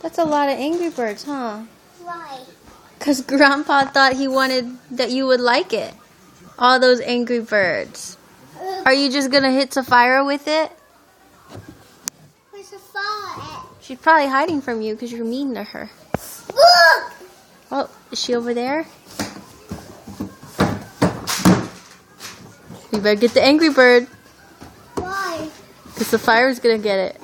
That's a lot of Angry Birds, huh? Why? Because Grandpa thought he wanted that you would like it. All those Angry Birds. Are you just going to hit Sapphira with it? Where's the fire? She's probably hiding from you because you're mean to her. Look! Oh, is she over there? You better get the Angry Bird. Why? Because Sapphira's going to get it.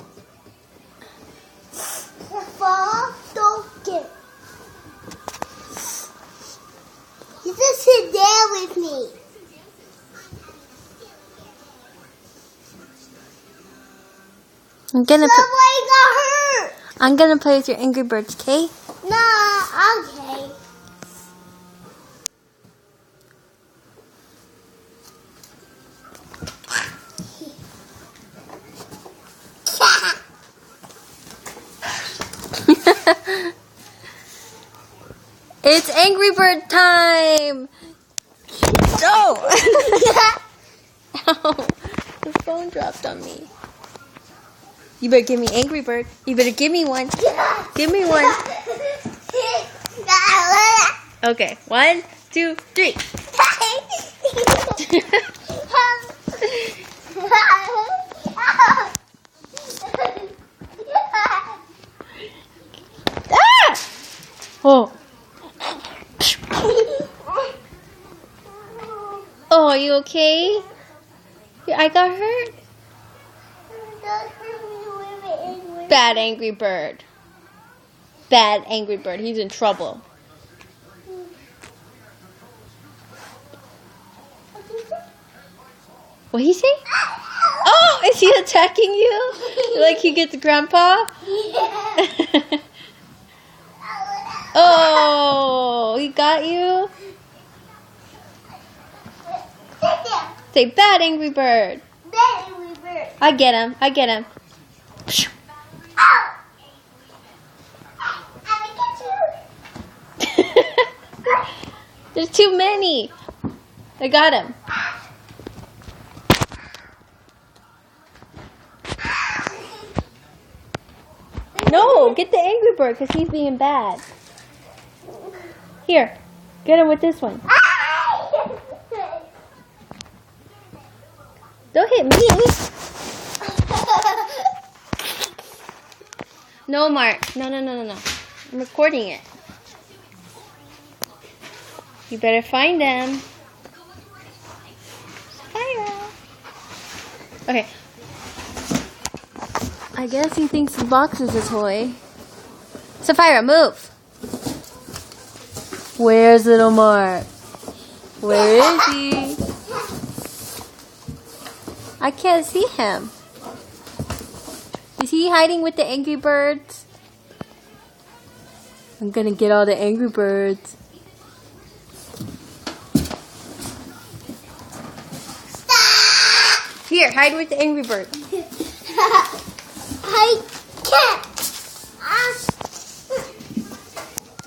The fire, don't get it. You just sit there with me. Somebody got hurt. I'm going to play with your Angry Birds, okay? Nah, okay. It's Angry Bird time! No! Ow, the phone dropped on me. You better give me Angry Bird. You better give me one. Give me one. Okay, 1, 2, 3. Ah! Oh. Oh, are you okay? I got hurt? Bad Angry Bird. Bad Angry Bird. He's in trouble. What'd he say? Oh, is he attacking you? Like he gets Grandpa? Oh, he got you? Say bad Angry Bird. Bad Angry Bird. I get him. I get him. Ow! I get you. There's too many. I got him. No, get the Angry Bird because he's being bad. Here, get him with this one. Don't hit me. No, Mark. No. I'm recording it. You better find them. Sapphira. Okay. I guess he thinks the box is a toy. Sapphira, move. Where's little Mark? Where is he? I can't see him. Is he hiding with the Angry Birds? I'm gonna get all the Angry Birds. Stop! Here, hide with the Angry Birds. I can't.